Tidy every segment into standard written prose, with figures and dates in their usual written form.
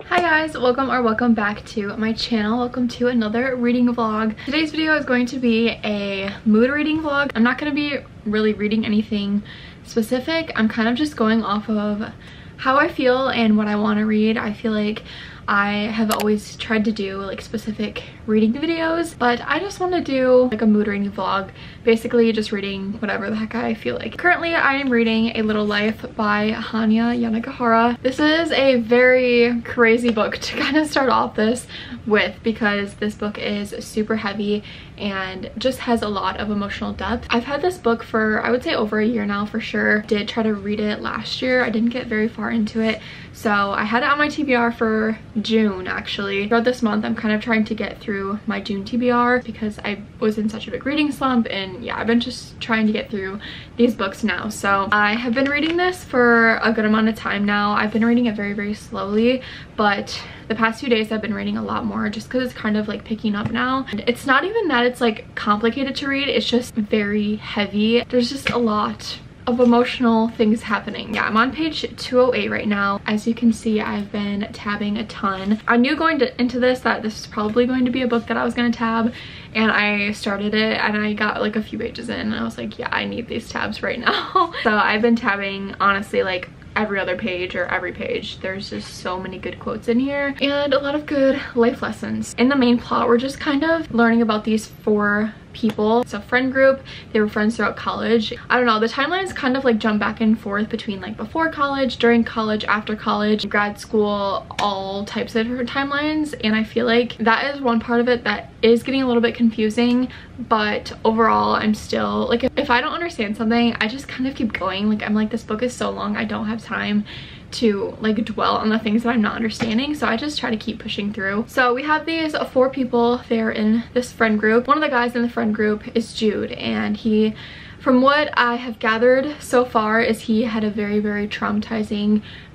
Hi guys, welcome back to my channel. Welcome to another reading vlog. Today's video is going to be a mood reading vlog. I'm not going to be really reading anything specific. I'm kind of just going off of how I feel and what I want to read. I feel like I have always tried to do like specific reading videos, but I just want to do like a mood reading vlog, basically just reading whatever the heck I feel like. Currently I am reading A Little Life by Hanya Yanagihara. This is a very crazy book to kind of start off this with because this book is super heavy and just has a lot of emotional depth. I've had this book for I would say over a year now for sure. Did try to read it last year. I didn't get very far into it, so I had it on my TBR for June actually. Throughout this month I'm kind of trying to get through my June TBR because I was in such a big reading slump, and yeah, I've been just trying to get through these books now. So I have been reading this for a good amount of time now. I've been reading it very slowly, but the past few days I've been reading a lot more just because it's kind of like picking up now. And it's not even that it's like complicated to read, it's just very heavy. There's just a lot of emotional things happening. Yeah, I'm on page 208 right now. As you can see, I've been tabbing a ton. I knew going into this that this was probably going to be a book that I was going to tab, and I started it and I got like a few pages in and I was like, yeah, I need these tabs right now. So I've been tabbing honestly like every other page or every page. There's just so many good quotes in here and a lot of good life lessons. In the main plot, we're just kind of learning about these four people. It's a friend group. They were friends throughout college. I don't know, the timelines kind of like jump back and forth between like before college, during college, after college, grad school, all types of different timelines, and I feel like that is one part of it that is getting a little bit confusing, but overall I'm still like, if I don't understand something, I just kind of keep going. Like I'm like, this book is so long, I don't have time to like dwell on the things that I'm not understanding, so I just try to keep pushing through. So we have these four people. They're in this friend group. One of the guys in the friend group is Jude, and he, from what I have gathered so far, is he had a very very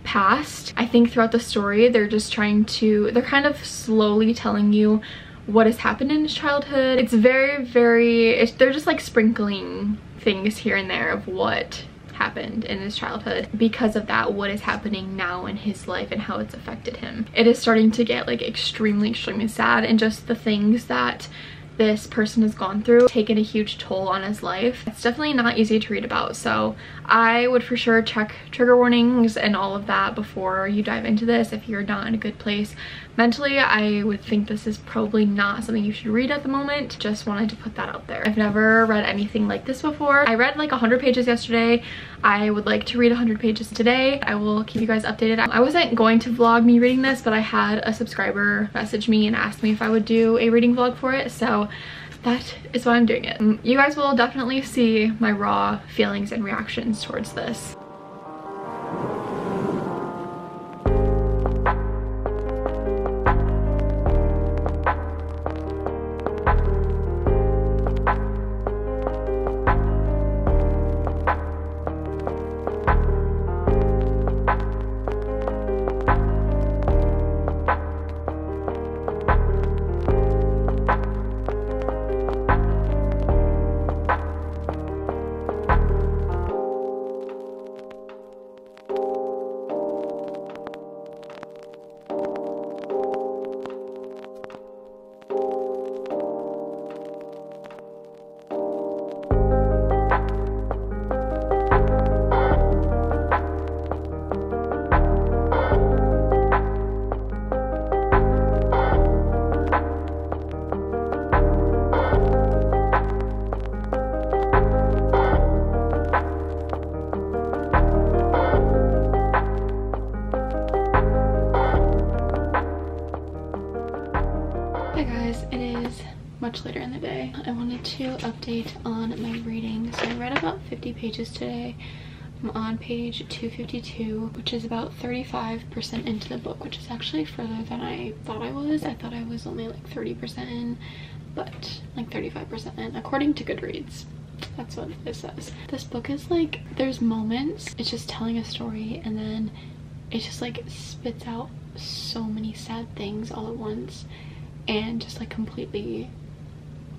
past. I think throughout the story they're just trying to, they're kind of slowly telling you what has happened in his childhood. It's very they're just like sprinkling things here and there of what happened in his childhood. Because of that, what is happening now in his life and how it's affected him. It is starting to get like extremely sad, and just the things that this person has gone through taken a huge toll on his life. It's definitely not easy to read about, so I would for sure check trigger warnings and all of that before you dive into this. If you're not in a good place mentally, I would think this is probably not something you should read at the moment. Just wanted to put that out there. I've never read anything like this before. I read like 100 pages yesterday. I would like to read 100 pages today. I will keep you guys updated. I wasn't going to vlog me reading this, but I had a subscriber message me and asked me if I would do a reading vlog for it, so that is why I'm doing it. You guys will definitely see my raw feelings and reactions towards this. Much later in the day. I wanted to update on my reading. So I read about 50 pages today. I'm on page 252, which is about 35% into the book, which is actually further than I thought I was. I thought I was only like 30% in, but like 35% in, according to Goodreads. That's what it says. This book is like, there's moments, it's just telling a story, and then it just like spits out so many sad things all at once and just like completely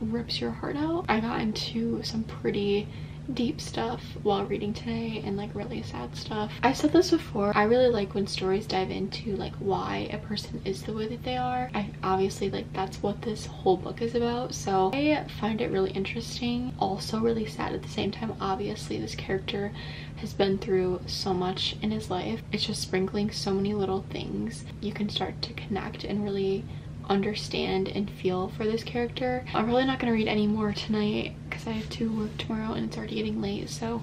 rips your heart out. I got into some pretty deep stuff while reading today and like really sad stuff. I've said this before, I really like when stories dive into like why a person is the way that they are. I obviously like that's what this whole book is about, so I find it really interesting, also really sad at the same time. Obviously this character has been through so much in his life. It's just sprinkling so many little things you can start to connect and really understand and feel for this character. I'm really not going to read any more tonight because I have to work tomorrow and it's already getting late, so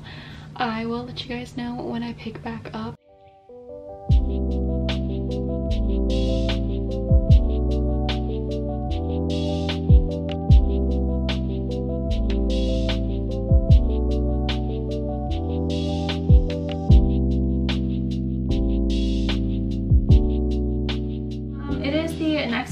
I will let you guys know when I pick back up.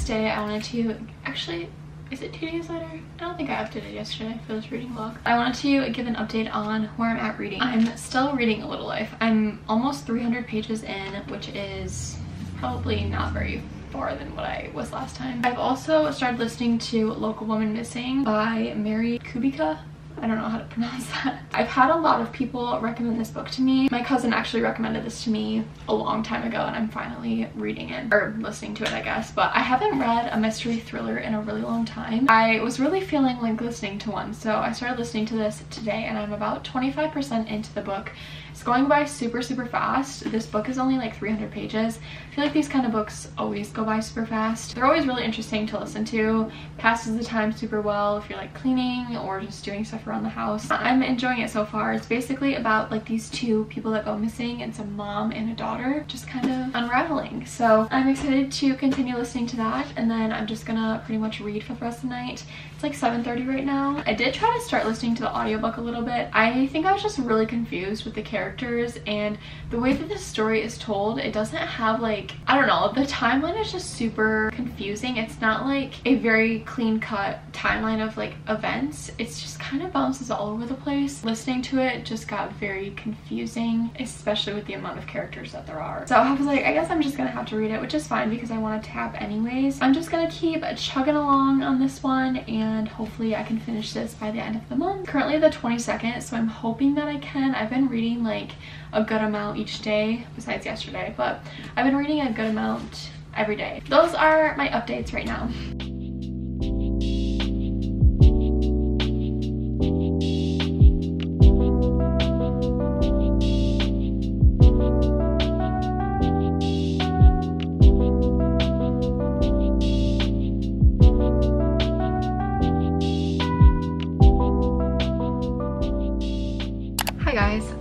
Day I wanted to actually, is it 2 days later? I don't think I updated yesterday for this reading vlog. I wanted to give an update on where I'm at reading. I'm still reading A Little Life. I'm almost 300 pages in, which is probably not very far than what I was last time. I've also started listening to Local Woman Missing by Mary Kubica. I don't know how to pronounce that. I've had a lot of people recommend this book to me. My cousin actually recommended this to me a long time ago and I'm finally reading it, or listening to it I guess, but I haven't read a mystery thriller in a really long time. I was really feeling like listening to one, so I started listening to this today and I'm about 25% into the book. It's going by super fast. This book is only like 300 pages. I feel like these kind of books always go by super fast. They're always really interesting to listen to. Passes the time super well if you're like cleaning or just doing stuff around the house. I'm enjoying it so far. It's basically about like these two people that go missing. It's a mom and a daughter just kind of unraveling. So I'm excited to continue listening to that, and then I'm just gonna pretty much read for the rest of the night. It's like 7:30 right now. I did try to start listening to the audiobook a little bit. I think I was just really confused with the characters and the way that this story is told. It doesn't have like, I don't know, the timeline is just super confusing. It's not like a very clean-cut timeline of like events. It's just kind of bounces all over the place. Listening to it just got very confusing, especially with the amount of characters that there are. So I was like, I guess I'm just gonna have to read it, which is fine because I want to tab anyways. I'm just gonna keep chugging along on this one and hopefully I can finish this by the end of the month. Currently the 22nd, so I'm hoping that I can. I've been reading like a good amount each day besides yesterday, but I've been reading a good amount every day. Those are my updates right now.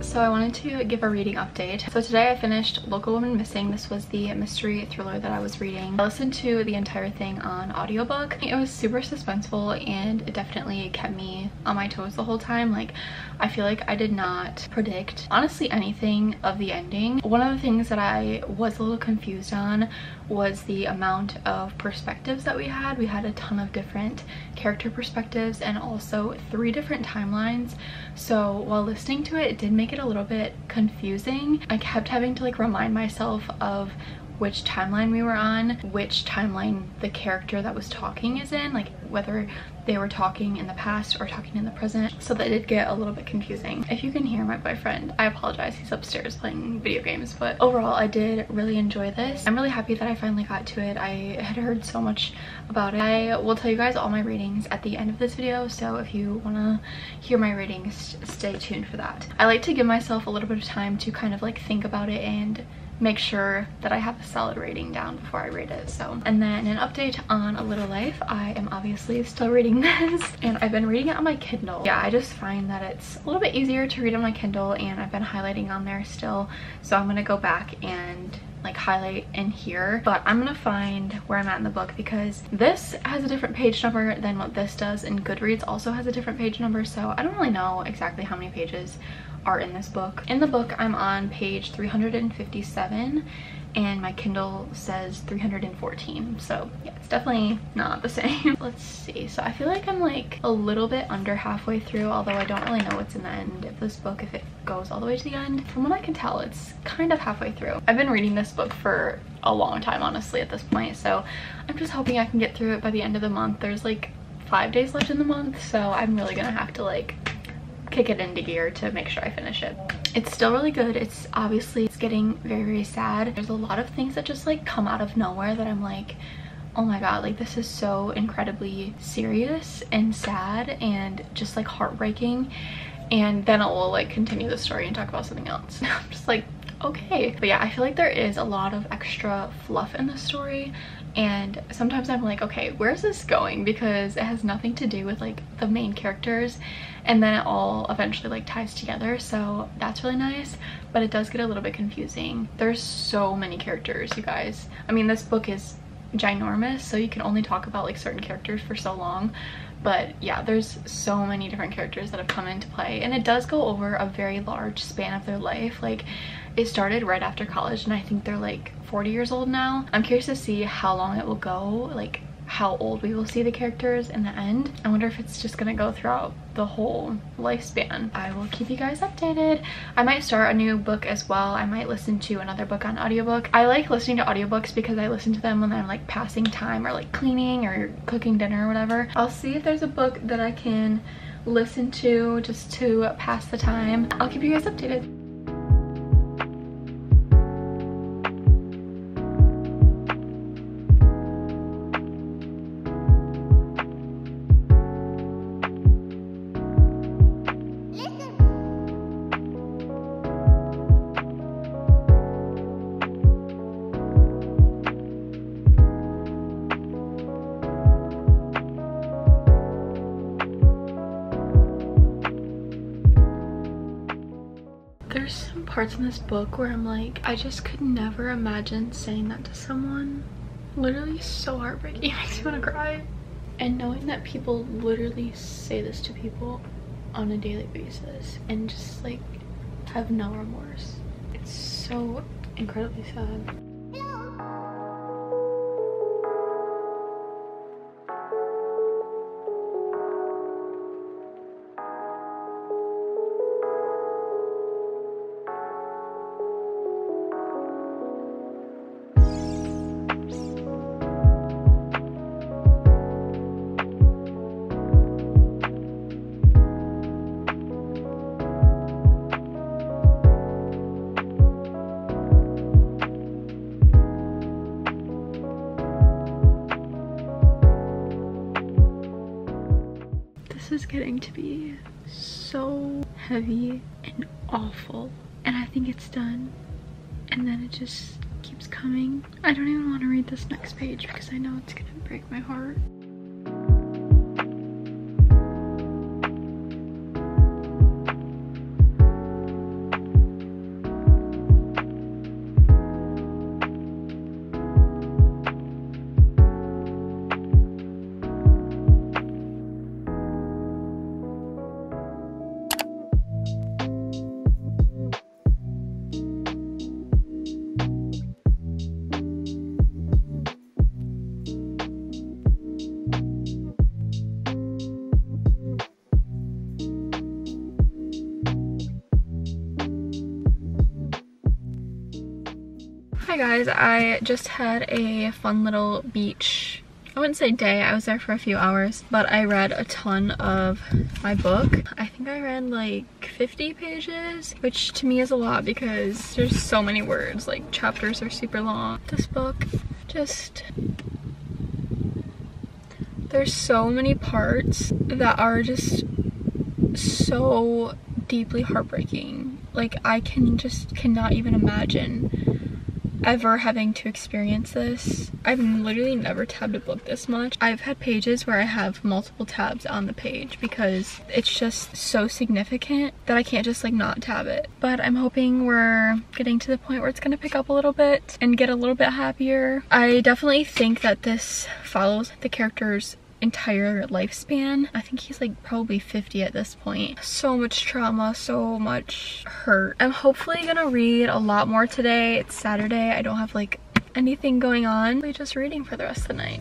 So I wanted to give a reading update. So today I finished Local Woman Missing. This was the mystery thriller that I was reading. I listened to the entire thing on audiobook. It was super suspenseful and it definitely kept me on my toes the whole time. Like, I feel like I did not predict honestly anything of the ending. One of the things that I was a little confused on was the amount of perspectives that we had. We had a ton of different character perspectives and also 3 different timelines. So while listening to it, it did make it a little bit confusing. I kept having to like remind myself of which timeline we were on, which timeline the character that was talking is in, like whether they were talking in the past or talking in the present. So that did get a little bit confusing. If you can hear my boyfriend, I apologize, he's upstairs playing video games, but overall I did really enjoy this. I'm really happy that I finally got to it. I had heard so much about it. I will tell you guys all my ratings at the end of this video, so if you want to hear my ratings, stay tuned for that. I like to give myself a little bit of time to kind of like think about it and make sure that I have a solid rating down before I rate it. So, and then an update on A Little Life. I am obviously still reading this and I've been reading it on my Kindle. Yeah, I just find that it's a little bit easier to read on my Kindle and I've been highlighting on there still. So I'm gonna go back and like highlight in here, but I'm gonna find where I'm at in the book because this has a different page number than what this does, and Goodreads also has a different page number, so I don't really know exactly how many pages are in this book. In the book I'm on page 357 and my Kindle says 314, so yeah, it's definitely not the same. Let's see, so I feel like I'm like a little bit under halfway through, although I don't really know what's in the end of this book if it goes all the way to the end. From what I can tell, it's kind of halfway through. I've been reading this book for a long time honestly at this point, so I'm just hoping I can get through it by the end of the month. There's like 5 days left in the month, so I'm really gonna have to like kick it into gear to make sure I finish it. It's still really good. It's getting very, very sad. There's a lot of things that just like come out of nowhere that I'm like, oh my god, like this is so incredibly serious and sad and just like heartbreaking, and then it will like continue the story and talk about something else. I'm just like, okay. But yeah, I feel like there is a lot of extra fluff in the story, and sometimes I'm like, okay, where's this going, because it has nothing to do with like the main characters, and then it all eventually like ties together, so that's really nice. But it does get a little bit confusing. There's so many characters, you guys. I mean, this book is ginormous, so you can only talk about like certain characters for so long, but yeah, there's so many different characters that have come into play, and it does go over a very large span of their life. Like, it started right after college, and I think they're like 40 years old now. I'm curious to see how long it will go, like how old we will see the characters in the end. I wonder if it's just gonna go throughout the whole lifespan. I will keep you guys updated. I might start a new book as well. I might listen to another book on audiobook. I like listening to audiobooks because I listen to them when I'm like passing time or like cleaning or cooking dinner or whatever. I'll see if there's a book that I can listen to just to pass the time. I'll keep you guys updated. There's some parts in this book where I'm like, I just could never imagine saying that to someone. Literally so heartbreaking. It makes me want to cry. And knowing that people literally say this to people on a daily basis and just like have no remorse. It's so incredibly sad. This is getting to be so heavy and awful, and I think it's done, and then it just keeps coming. I don't even want to read this next page because I know it's gonna break my heart. Hi guys, I just had a fun little beach, I wouldn't say day, I was there for a few hours, but I read a ton of my book. I think I read like 50 pages, which to me is a lot because there's so many words, like chapters are super long. This book just, there's so many parts that are just so deeply heartbreaking. Like I cannot even imagine ever having to experience this. I've literally never tabbed a book this much. I've had pages where I have multiple tabs on the page because it's just so significant that I can't just like not tab it. But I'm hoping we're getting to the point where it's gonna pick up a little bit and get a little bit happier. I definitely think that this follows the character's entire lifespan. I think he's like probably 50 at this point. So much trauma, so much hurt. I'm hopefully gonna read a lot more today. It's Saturday. I don't have like anything going on. I'm just reading for the rest of the night.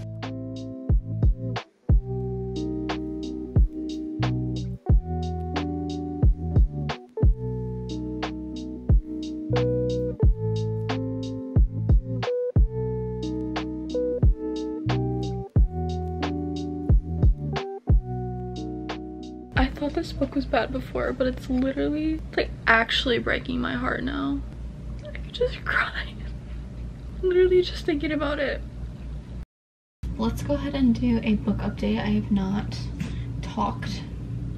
thought this book was bad before, but it's literally like actually breaking my heart now. I could just cry. Literally just thinking about it. Let's go ahead and do a book update. I have not talked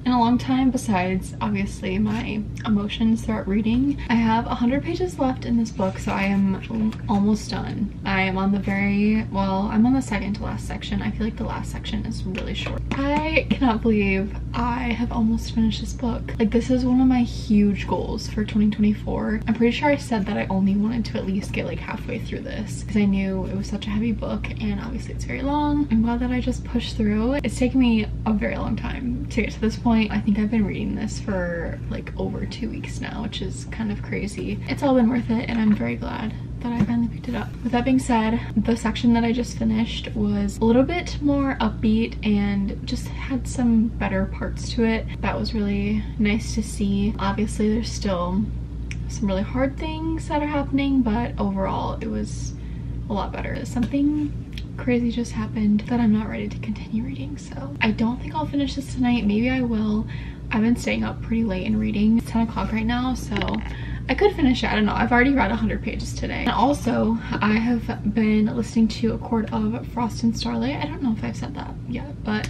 in a long time, besides obviously my emotions throughout reading. I have 100 pages left in this book, so I am almost done. I am on the I'm on the second to last section. I feel like the last section is really short. I cannot believe I have almost finished this book. Like, this is one of my huge goals for 2024. I'm pretty sure I said that I only wanted to at least get like halfway through this because I knew it was such a heavy book, and obviously it's very long. I'm glad that I just pushed through. It's taken me a very long time to get to this point. I think I've been reading this for like over 2 weeks now, which is kind of crazy. It's all been worth it, and I'm very glad that I finally picked it up. With that being said, the section that I just finished was a little bit more upbeat and just had some better parts to it. That was really nice to see. Obviously there's still some really hard things that are happening, but overall it was a lot better. Something crazy just happened that I'm not ready to continue reading, so I don't think I'll finish this tonight. Maybe I will. I've been staying up pretty late and reading. It's 10 o'clock right now, so I could finish it. I don't know. I've already read 100 pages today. And also, I have been listening to A Court of Frost and Starlight. I don't know if I've said that yet, but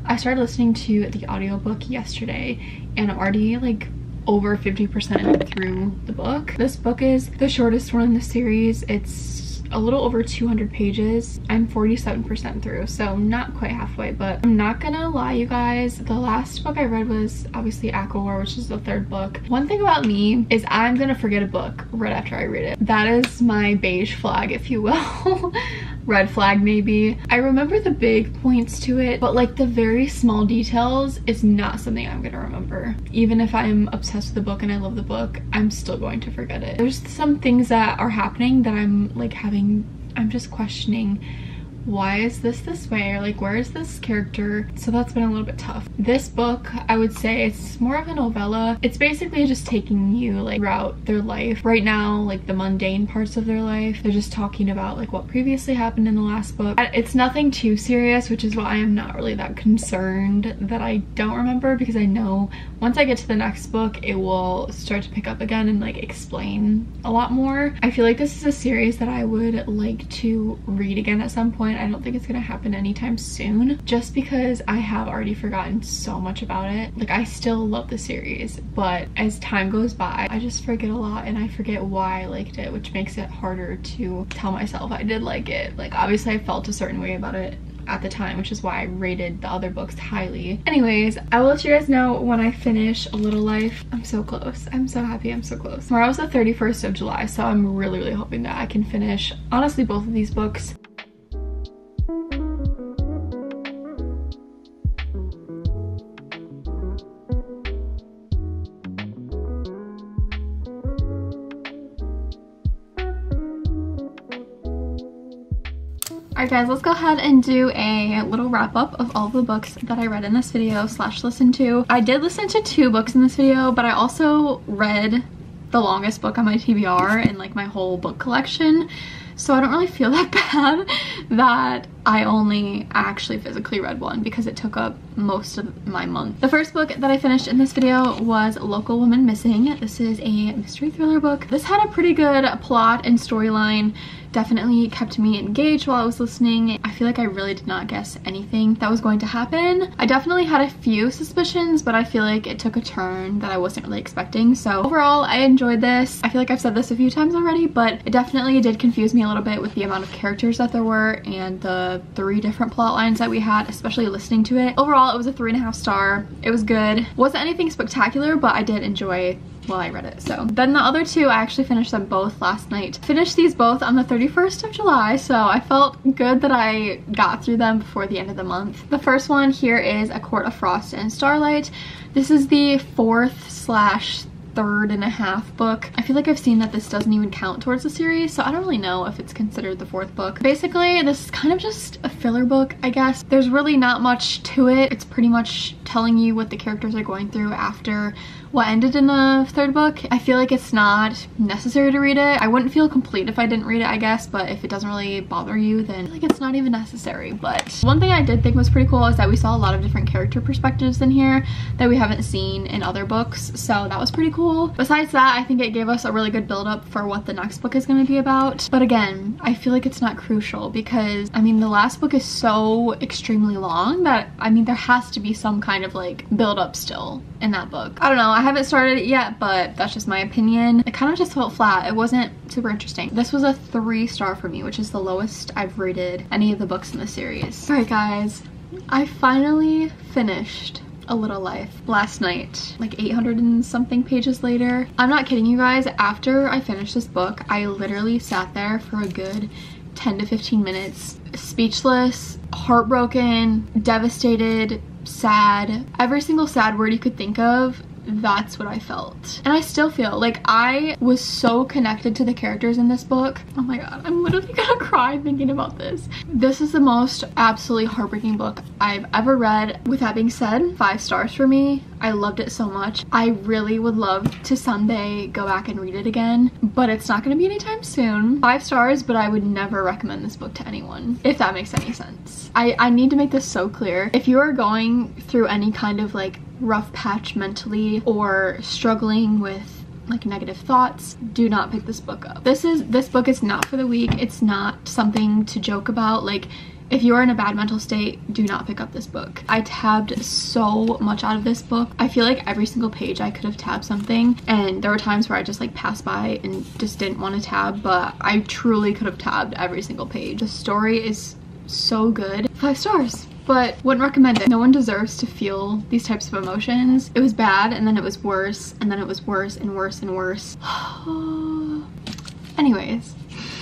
I started listening to the audiobook yesterday, and I'm already like over 50% through the book. This book is the shortest one in the series. It's a little over 200 pages. I'm 47% through, so not quite halfway, but I'm not gonna lie, you guys, the last book I read was obviously acotar, which is the third book. One thing about me is I'm gonna forget a book right after I read it. That is my beige flag, if you will. Red flag maybe. I remember the big points to it, but like the very small details is not something I'm gonna remember. Even if I'm obsessed with the book and I love the book, I'm still going to forget it. There's some things that are happening that I'm like I'm just questioning, why is this way, or like where is this character? So that's been a little bit tough. This book, I would say it's more of a novella. It's basically just taking you like throughout their life right now, like the mundane parts of their life. They're just talking about like what previously happened in the last book. It's nothing too serious, which is why I'm not really that concerned that I don't remember, because I know once I get to the next book it will start to pick up again and like explain a lot more. I feel like this is a series that I would like to read again at some point. I don't think it's gonna happen anytime soon, just because I have already forgotten so much about it. Like, I still love the series, but as time goes by I just forget a lot, and I forget why I liked it, which makes it harder to tell myself I did like it. Like, obviously I felt a certain way about it at the time, which is why I rated the other books highly. Anyways, I will let you guys know when I finish A Little Life. I'm so close. I'm so happy I'm so close. Tomorrow's the 31st of July, so I'm really hoping that I can finish honestly both of these books. Alright guys, let's go ahead and do a little wrap up of all the books that I read in this video / listened to. I did listen to 2 books in this video, but I also read the longest book on my TBR and like my whole book collection. So I don't really feel that bad that I only actually physically read one, because it took up most of my month. The first book that I finished in this video was Local Woman Missing. This is a mystery thriller book. This had a pretty good plot and storyline. Definitely kept me engaged while I was listening. I feel like I really did not guess anything that was going to happen. I definitely had a few suspicions, but I feel like it took a turn that I wasn't really expecting. So overall, I enjoyed this. I feel like I've said this a few times already, but it definitely did confuse me a little bit with the amount of characters that there were and the 3 different plot lines that we had, especially listening to it. Overall, it was a 3.5 star. It was good. Wasn't anything spectacular, but I did enjoy while I read it. So then the other 2, I actually finished them both last night. Finished these both on the 31st of July, so I felt good that I got through them before the end of the month. The first one here is A Court of Frost and Starlight. This is the 4th / 3.5 book. I feel like I've seen that this doesn't even count towards the series, so I don't really know if it's considered the 4th book. Basically, this is kind of just a filler book, I guess. There's really not much to it. It's pretty much telling you what the characters are going through after what ended in the third book. I feel like it's not necessary to read it. I wouldn't feel complete if I didn't read it, I guess, but if it doesn't really bother you, then I feel like it's not even necessary. But one thing I did think was pretty cool is that we saw a lot of different character perspectives in here that we haven't seen in other books, so that was pretty cool. Besides that, I think it gave us a really good build up for what the next book is going to be about. But again, I feel like it's not crucial because, I mean, the last book is so extremely long that, I mean, there has to be some kind of like build up still in that book. I don't know, I haven't started it yet, but that's just my opinion. It kind of just felt flat. It wasn't super interesting. This was a 3-star for me, which is the lowest I've rated any of the books in the series. All right, guys, I finally finished A Little Life last night, like 800 and something pages later. I'm not kidding you guys. After I finished this book, I literally sat there for a good 10 to 15 minutes, speechless, heartbroken, devastated, sad. Every single sad word you could think of, that's what I felt. And I still feel like I was so connected to the characters in this book. Oh my god, I'm literally gonna cry thinking about this. This is the most absolutely heartbreaking book I've ever read. With that being said, 5 stars for me. I loved it so much. I really would love to someday go back and read it again, but it's not gonna be anytime soon. 5 stars, but I would never recommend this book to anyone, if that makes any sense. I need to make this so clear. If you are going through any kind of like rough patch mentally or struggling with like negative thoughts, do not pick this book up. This book is not for the weak. It's not something to joke about. Like, if you're in a bad mental state, do not pick up this book. I tabbed so much out of this book. I feel like every single page I could have tabbed something, and there were times where I just like passed by and just didn't want to tab, but I truly could have tabbed every single page. The story is so good. 5 stars. But wouldn't recommend it. No one deserves to feel these types of emotions. It was bad, and then it was worse, and then it was worse and worse and worse. Anyways,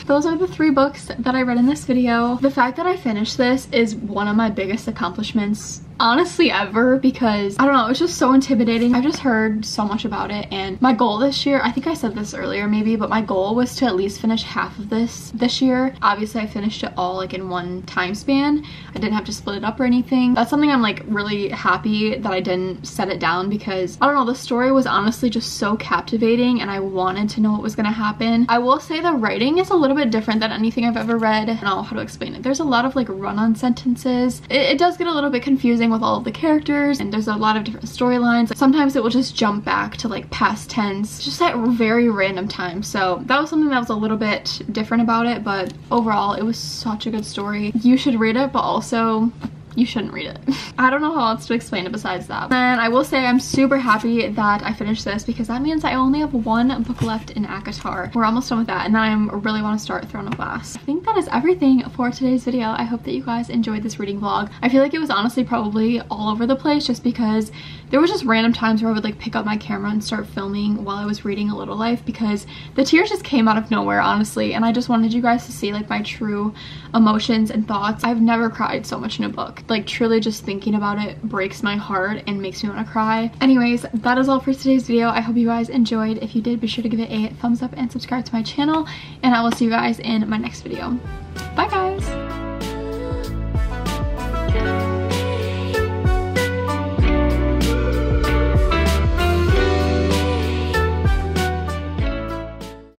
those are the 3 books that I read in this video. The fact that I finished this is one of my biggest accomplishments honestly ever, because I don't know, it's just so intimidating. I've just heard so much about it, and my goal this year, I think I said this earlier maybe, but my goal was to at least finish half of this year. Obviously I finished it all like in one time span. I didn't have to split it up or anything. That's something I'm like really happy that I didn't set it down, because I don't know, the story was honestly just so captivating and I wanted to know what was gonna happen. I will say the writing is a little bit different than anything I've ever read. I don't know how to explain it. There's a lot of like run-on sentences. It does get a little bit confusing with all of the characters, and there's a lot of different storylines. Like, sometimes it will just jump back to like past tense just at very random times, so that was something that was a little bit different about it. But overall, it was such a good story. You should read it, but also you shouldn't read it. I don't know how else to explain it besides that. And I will say I'm super happy that I finished this, because that means I only have 1 book left in acotar. We're almost done with that, and then I really want to start Throne of Glass. I think that is everything for today's video. I hope that you guys enjoyed this reading vlog. I feel like it was honestly probably all over the place, just because there was just random times where I would like pick up my camera and start filming while I was reading A Little Life, because the tears just came out of nowhere, honestly, and I just wanted you guys to see like my true emotions and thoughts. I've never cried so much in a book. Like, truly just thinking about it breaks my heart and makes me want to cry. Anyways, that is all for today's video. I hope you guys enjoyed. If you did, be sure to give it a thumbs up and subscribe to my channel, and I will see you guys in my next video. Bye guys!